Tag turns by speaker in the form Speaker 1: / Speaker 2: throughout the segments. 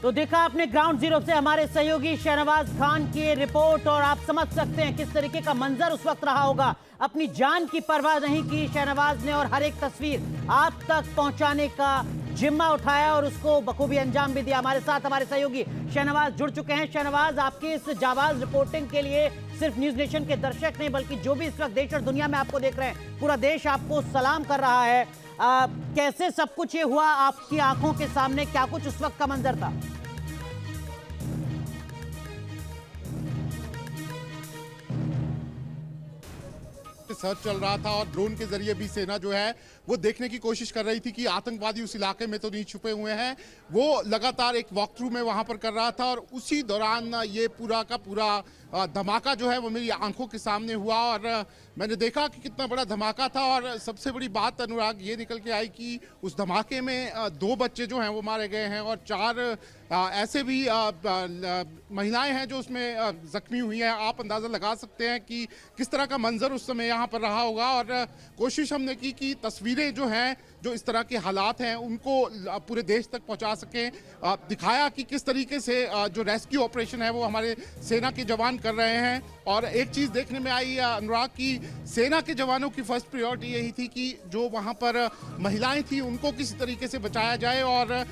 Speaker 1: तो देखा आपने ग्राउंड जीरो से हमारे सहयोगी शहनवाज खान की रिपोर्ट, और आप समझ सकते हैं किस तरीके का मंजर उस वक्त रहा होगा। अपनी जान की परवाह नहीं की शहनवाज ने, और हर एक तस्वीर आप तक पहुंचाने का जिम्मा उठाया और उसको बखूबी अंजाम भी दिया। हमारे साथ हमारे सहयोगी शहनवाज जुड़ चुके हैं। शहनवाज, आपकी इस जाबाज रिपोर्टिंग के लिए सिर्फ न्यूज नेशन के दर्शक नहीं बल्कि जो भी इस वक्त देश और दुनिया में आपको देख रहे हैं, पूरा देश आपको सलाम कर रहा है। कैसे सब कुछ ये हुआ आपकी आंखों के सामने, क्या कुछ उस वक्त का मंजर था?
Speaker 2: सर्च चल रहा था और ड्रोन के जरिए भी सेना जो है वो देखने की कोशिश कर रही थी कि आतंकवादी उस इलाके में तो नहीं छुपे हुए हैं। वो लगातार एक वॉक थ्रू में वहां पर कर रहा था, और उसी दौरान ये पूरा का पूरा धमाका जो है वो मेरी आंखों के सामने हुआ, और मैंने देखा कि कितना बड़ा धमाका था। और सबसे बड़ी बात अनुराग ये निकल के आई कि उस धमाके में 2 बच्चे जो हैं वो मारे गए हैं, और 4 ऐसे भी महिलाएं हैं जो उसमें जख्मी हुई हैं। आप अंदाज़ा लगा सकते हैं कि किस तरह का मंजर उस समय यहाँ पर रहा होगा। और कोशिश हमने की कि तस्वीरें जो हैं, जो इस तरह के हालात हैं, उनको पूरे देश तक पहुंचा सकें। दिखाया कि किस तरीके से जो रेस्क्यू ऑपरेशन है वो हमारे सेना के जवान कर रहे हैं। और एक चीज़ देखने में आई अनुराग की सेना के जवानों की फर्स्ट प्रायोरिटी यही थी कि जो वहाँ पर महिलाएं थी उनको किसी तरीके से बचाया जाए। और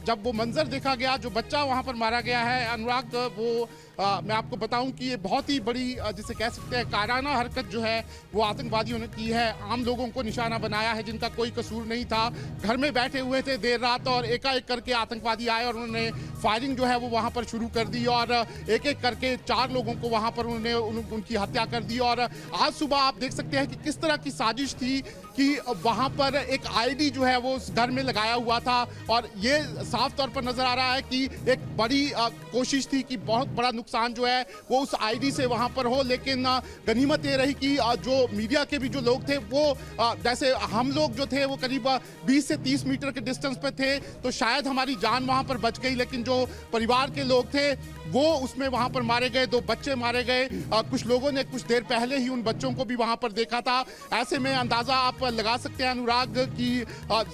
Speaker 2: जब वो मंजर देखा गया, जो बच्चा वहाँ पर मारा गया है अनुराग, वो मैं आपको बताऊं कि ये बहुत ही बड़ी जिसे कह सकते हैं कायराना हरकत जो है वो आतंकवादियों ने की है। आम लोगों को निशाना बनाया है जिनका कोई कसूर नहीं था, घर में बैठे हुए थे देर रात, और एकाएक करके आतंकवादी आए और उन्होंने फायरिंग जो है वो वहाँ पर शुरू कर दी, और एक एक करके 4 लोगों को वहाँ पर उन्होंने उनकी हत्या कर दी। और आज सुबह आप देख सकते हैं कि किस तरह की साजिश थी कि वहाँ पर एक आईडी जो है वो उस घर में लगाया हुआ था, और ये साफ तौर पर नजर आ रहा है कि एक बड़ी कोशिश थी कि बहुत बड़ा नुकसान जो है वो उस आईडी से वहाँ पर हो। लेकिन गनीमत ये रही कि जो मीडिया के भी जो लोग थे वो जैसे हम लोग जो थे वो करीब 20 से 30 मीटर के डिस्टेंस पे थे, तो शायद हमारी जान वहाँ पर बच गई। लेकिन जो परिवार के लोग थे वो उसमें वहाँ पर मारे गए, 2 बच्चे मारे गए। कुछ लोगों ने कुछ देर पहले ही उन बच्चों को भी वहाँ पर देखा था। ऐसे में अंदाजा आप लगा सकते हैं अनुराग कि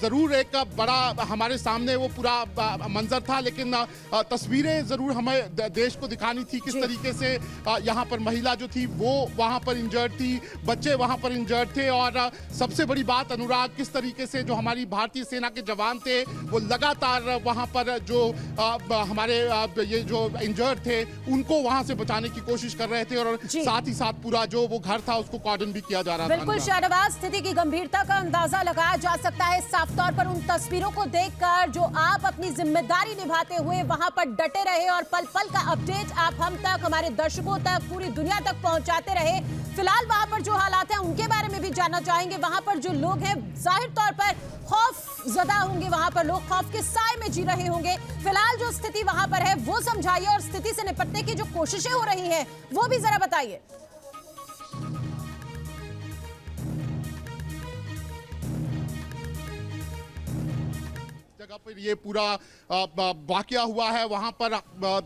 Speaker 2: जरूर एक बड़ा हमारे सामने वो पूरा मंजर था, लेकिन तस्वीरें जरूर हमें देश को दिखानी थी किस तरीके से यहाँ पर महिला जो थी वो वहाँ पर इंजर्ड थी, बच्चे वहाँ पर इंजर्ड थे। और सबसे बड़ी बात अनुराग, किस तरीके से जो हमारी भारतीय सेना के जवान थे वो लगातार वहाँ पर जो हमारे ये जो इंजर्ड थे उनको वहाँ से बचाने की कोशिश कर रहे थे, और साथ ही साथ पूरा जो वो घर था उसको कॉर्डन भी किया जा रहा था।
Speaker 3: बिल्कुल शहनवाज, स्थिति की गंभीरता का अंदाजा लगाया जा सकता है साफ तौर पर उन तस्वीरों को देखकर जो आप अपनी जिम्मेदारी निभाते हुए वहां पर डटे रहे, और पल पल का अपडेट आप हम तक, हमारे दर्शकों तक, पूरी दुनिया तक पहुंचाते रहे। फिलहाल वहां पर जो हालात हैं उनके बारे में भी जानना चाहेंगे। वहां पर जो लोग हैं जाहिर तौर पर खौफ ज़दा होंगे, वहां पर लोग खौफ के साए में जी रहे होंगे। फिलहाल जो स्थिति वहां पर है वो समझाइए, और स्थिति से निपटने की जो कोशिशें हो रही हैं वो भी जरा बताइए।
Speaker 2: जगह पर ये पूरा वाकया हुआ है, वहां पर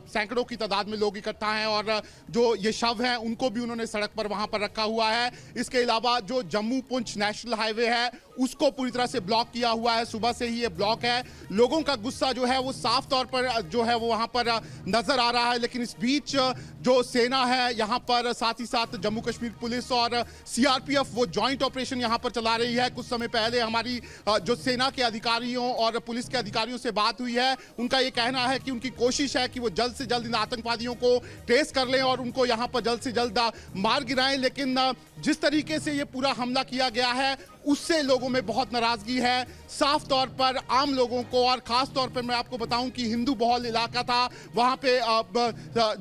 Speaker 2: सैकड़ों की तादाद में लोग इकट्ठा हैं, और जो ये शव हैं उनको भी उन्होंने सड़क पर वहां पर रखा हुआ है। इसके अलावा जो जम्मू पुंछ नेशनल हाईवे है उसको पूरी तरह से ब्लॉक किया हुआ है, सुबह से ही ये ब्लॉक है। लोगों का गुस्सा जो है वो साफ तौर पर जो है वो वहां पर नजर आ रहा है। लेकिन इस बीच जो सेना है यहाँ पर, साथ ही साथ जम्मू कश्मीर पुलिस और सीआरपीएफ वो जॉइंट ऑपरेशन यहाँ पर चला रही है। कुछ समय पहले हमारी जो सेना के अधिकारियों और पुलिस के अधिकारियों से बात हुई है, उनका ये कहना है कि उनकी कोशिश है कि वो जल्द से जल्द इन आतंकवादियों को ट्रेस कर लें और उनको यहाँ पर जल्द से जल्द मार गिराएं। लेकिन जिस तरीके से ये पूरा हमला किया गया है उससे लोगों में बहुत नाराजगी है साफ तौर पर आम लोगों को। और खास तौर पर मैं आपको बताऊं कि हिंदू बहुल इलाका था, वहां पे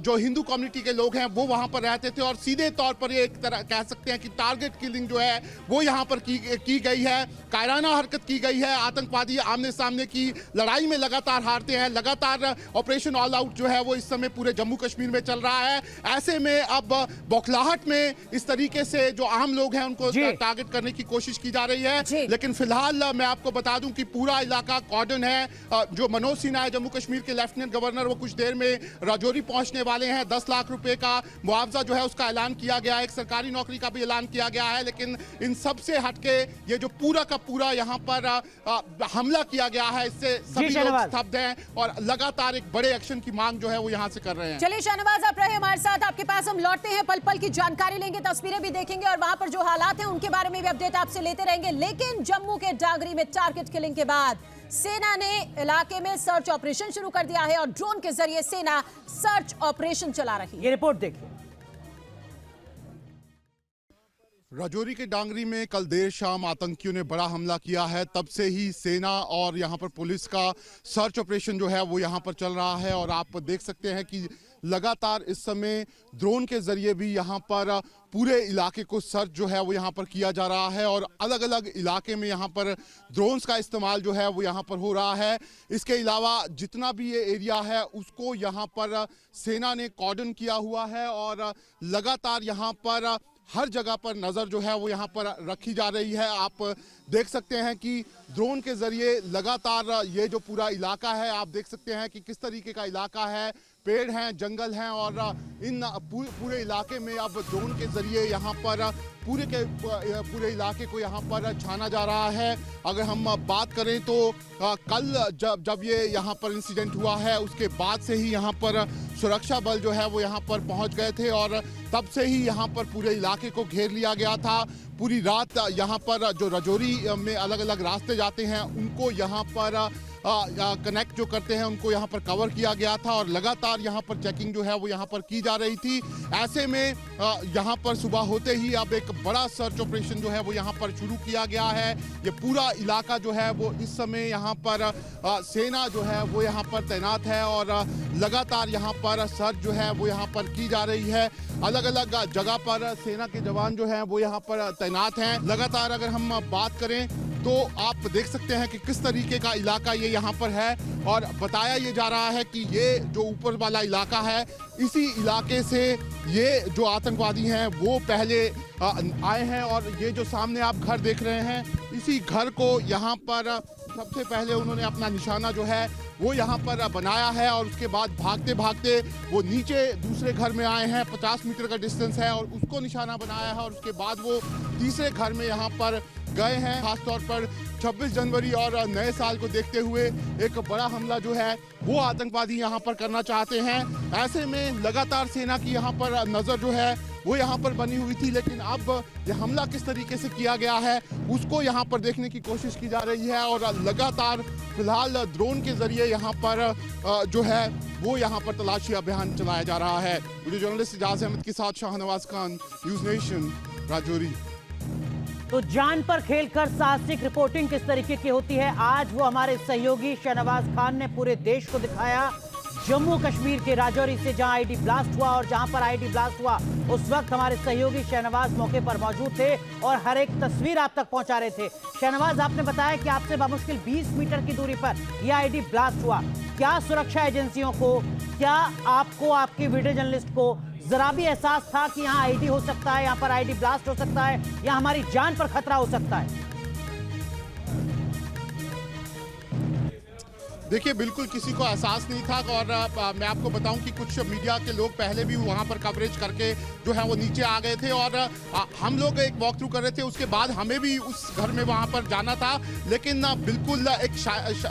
Speaker 2: जो हिंदू कम्युनिटी के लोग हैं वो वहां पर रहते थे, और सीधे तौर पर ये एक तरह कह सकते हैं कि टारगेट किलिंग जो है वो यहां पर की गई है, कायराना हरकत की गई है। आतंकवादी आमने सामने की लड़ाई में लगातार हारते हैं। लगातार ऑपरेशन ऑल आउट जो है वो इस समय पूरे जम्मू कश्मीर में चल रहा है। ऐसे में अब बौखलाहट में इस तरीके से जो आम लोग हैं उनको टारगेट करने की कोशिश की जा रही है। लेकिन फिलहाल मैं आपको बता दूं कि पूरा इलाका कॉर्डन है। जो मनोज सिन्हा है जम्मू कश्मीर के लेफ्टिनेंट गवर्नर, वो कुछ देर में राजौरी पहुंचने वाले हैं। 10 लाख रुपए का मुआवजा जो है उसका ऐलान किया गया है, एक सरकारी नौकरी का भी ऐलान किया गया है। लेकिन इन सब से हटके ये जो पूरा का पूरा यहाँ पर हमला किया गया है, इससे सभी लोग स्तब्ध हैं और लगातार एक बड़े एक्शन की मांग जो है वो यहाँ से कर रहे हैं।
Speaker 3: चलिए शाहनवाज, आप रहे हमारे साथ, आपके पास हम लौटते हैं, पल पल की जानकारी लेंगे, तस्वीरें भी देखेंगे और वहां पर जो हालात हैं उनके बारे में भी अपडेट आपसे लेते रहेंगे। लेकिन जम्मू के डागरी में टारगेट किलिंग के बाद सेना ने इलाके में सर्च ऑपरेशन शुरू कर दिया है और ड्रोन के जरिए सेना सर्च ऑपरेशन चला रही है।
Speaker 1: ये रिपोर्ट देखिए।
Speaker 2: राजौरी के डांगरी में कल देर शाम आतंकियों ने बड़ा हमला किया है। तब से ही सेना और यहाँ पर पुलिस का सर्च ऑपरेशन जो है वो यहाँ पर चल रहा है और आप देख सकते हैं कि लगातार इस समय ड्रोन के जरिए भी यहाँ पर पूरे इलाके को सर्च जो है वो यहाँ पर किया जा रहा है और अलग अलग इलाके में यहाँ पर ड्रोन्स का इस्तेमाल जो है वो यहाँ पर हो रहा है। इसके अलावा जितना भी ये एरिया है उसको यहाँ पर सेना ने कॉर्डन किया हुआ है और लगातार यहाँ पर हर जगह पर नज़र जो है वो यहाँ पर रखी जा रही है। आप देख सकते हैं कि ड्रोन के ज़रिए लगातार ये जो पूरा इलाका है, आप देख सकते हैं कि किस तरीके का इलाका है, पेड़ हैं, जंगल हैं और इन पूरे इलाके में अब ड्रोन के ज़रिए यहाँ पर पूरे इलाके को यहाँ पर छाना जा रहा है। अगर हम बात करें तो कल जब ये यहाँ पर इंसिडेंट हुआ है उसके बाद से ही यहाँ पर सुरक्षा बल जो है वो यहाँ पर पहुँच गए थे और तब से ही यहाँ पर पूरे इलाके को घेर लिया गया था। पूरी रात यहाँ पर जो राजौरी में अलग अलग रास्ते जाते हैं उनको यहाँ पर कनेक्ट जो करते हैं उनको यहाँ पर कवर किया गया था और लगातार यहाँ पर चेकिंग जो है वो यहाँ पर की जा रही थी। ऐसे में यहाँ पर सुबह होते ही अब एक बड़ा सर्च ऑपरेशन जो है वो यहाँ पर शुरू किया गया है। ये पूरा इलाका जो है वो इस समय यहाँ पर सेना जो है वो यहाँ पर तैनात है और लगातार यहाँ पर सर्च जो है वो यहाँ पर की जा रही है। अलग अलग जगह पर सेना के जवान जो हैं वो यहाँ पर तैनात हैं। लगातार अगर हम बात करें तो आप देख सकते हैं कि किस तरीके का इलाका ये यहाँ पर है और बताया ये जा रहा है कि ये जो ऊपर वाला इलाका है, इसी इलाके से ये जो आतंकवादी हैं वो पहले आए हैं और ये जो सामने आप घर देख रहे हैं, इसी घर को यहाँ पर सबसे पहले उन्होंने अपना निशाना जो है वो यहाँ पर बनाया है और उसके बाद भागते भागते वो नीचे दूसरे घर में आए हैं। 50 मीटर का डिस्टेंस है और उसको निशाना बनाया है और उसके बाद वो तीसरे घर में यहाँ पर गए हैं। खासतौर पर 26 जनवरी और नए साल को देखते हुए एक बड़ा हमला जो है वो आतंकवादी यहाँ पर करना चाहते हैं। ऐसे में लगातार सेना की यहाँ पर नज़र जो है वो यहाँ पर बनी हुई थी, लेकिन अब यह हमला किस तरीके से किया गया है उसको यहाँ पर देखने की कोशिश की जा रही है और लगातार फिलहाल ड्रोन के जरिए यहाँ पर जो है वो यहाँ पर तलाशी अभियान चलाया जा रहा है। वीडियो जर्नलिस्ट इजाज अहमद के साथ शाहनवाज खान, न्यूज़ नेशन, राजौरी।
Speaker 1: तो जान पर खेलकर साहसिक रिपोर्टिंग किस तरीके की होती है, आज वो हमारे सहयोगी शाहनवाज खान ने पूरे देश को दिखाया। जम्मू कश्मीर के राजौरी से जहां आईडी ब्लास्ट हुआ और जहां पर आईडी ब्लास्ट हुआ उस वक्त हमारे सहयोगी शाहनवाज मौके पर मौजूद थे और हर एक तस्वीर आप तक पहुंचा रहे थे। शाहनवाज, आपने बताया कि आपसे बामुश्किल 20 मीटर की दूरी पर यह आईडी ब्लास्ट हुआ। क्या सुरक्षा एजेंसियों को, क्या आपको, आपके वीडियो जर्नलिस्ट को जरा भी एहसास था कि यहाँ आईडी हो सकता है, यहाँ पर आईडी ब्लास्ट हो सकता है या हमारी जान पर खतरा हो सकता है?
Speaker 2: देखिए, बिल्कुल किसी को एहसास नहीं था और मैं आपको बताऊं कि कुछ मीडिया के लोग पहले भी वहां पर कवरेज करके जो है वो नीचे आ गए थे और हम लोग एक वॉक थ्रू कर रहे थे। उसके बाद हमें भी उस घर में वहां पर जाना था, लेकिन बिल्कुल एक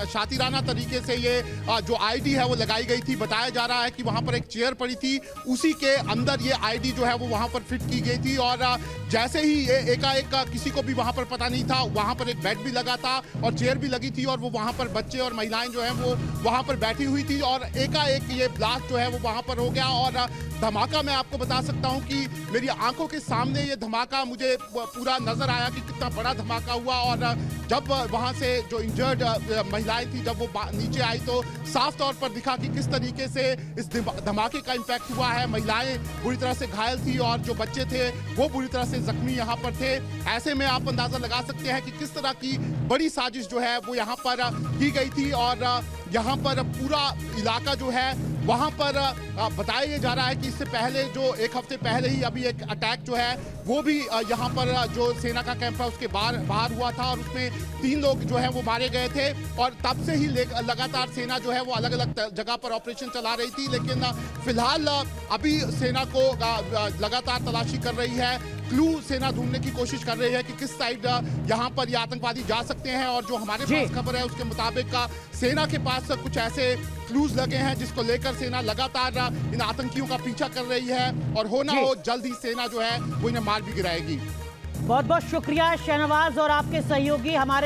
Speaker 2: शातिराना तरीके से ये जो आईडी है वो लगाई गई थी। बताया जा रहा है कि वहां पर एक चेयर पड़ी थी, उसी के अंदर ये आईडी जो है वो वहां पर फिट की गई थी और जैसे ही ये एकाएक किसी को भी वहां पर पता नहीं था, वहां पर एक बेड भी लगा था और चेयर भी लगी थी और वो वहां पर बच्चे और महिलाएं जो है वो वहां पर बैठी हुई थी और एकाएक ये ब्लास्ट जो है वो वहां पर हो गया। और धमाका मैं आपको बता सकता हूं कि मेरी आंखों के सामने ये धमाका मुझे पूरा नजर आया कि कितना बड़ा धमाका हुआ और जब वहां से जो इंजर्ड महिलाएं थी जब वो नीचे आई तो साफ तौर पर दिखा कि किस तरीके से इस धमाके का इम्पैक्ट हुआ है। महिलाएं बुरी तरह से घायल थी और जो बच्चे थे वो बुरी तरह से जख्मी यहाँ पर थे। ऐसे में आप अंदाजा लगा सकते हैं कि किस तरह की बड़ी साजिश जो है वो यहाँ पर की गई थी और यहाँ पर पूरा इलाका जो है वहाँ पर बताया ये जा रहा है कि इससे पहले जो एक हफ्ते पहले ही अभी एक अटैक जो है वो भी यहाँ पर जो सेना का कैंप है उसके बाहर हुआ था और उसमें 3 लोग जो है वो मारे गए थे। और तब से ही लगातार सेना जो है वो अलग अलग जगह पर ऑपरेशन चला रही थी, लेकिन फिलहाल अभी सेना को लगातार तलाशी कर रही है। क्लू सेना ढूंढने की कोशिश कर रही है कि किस साइड यहाँ पर ये आतंकवादी जा सकते हैं। और जो हमारे पास खबर है उसके मुताबिक सेना के पास कुछ ऐसे क्लूज लगे हैं जिसको लेकर सेना लगातार इन आतंकियों का पीछा कर रही है और हो ना हो जल्द ही सेना जो है वो इन्हें मार भी गिराएगी।
Speaker 1: बहुत बहुत शुक्रिया शहनवाज और आपके सहयोगी हमारे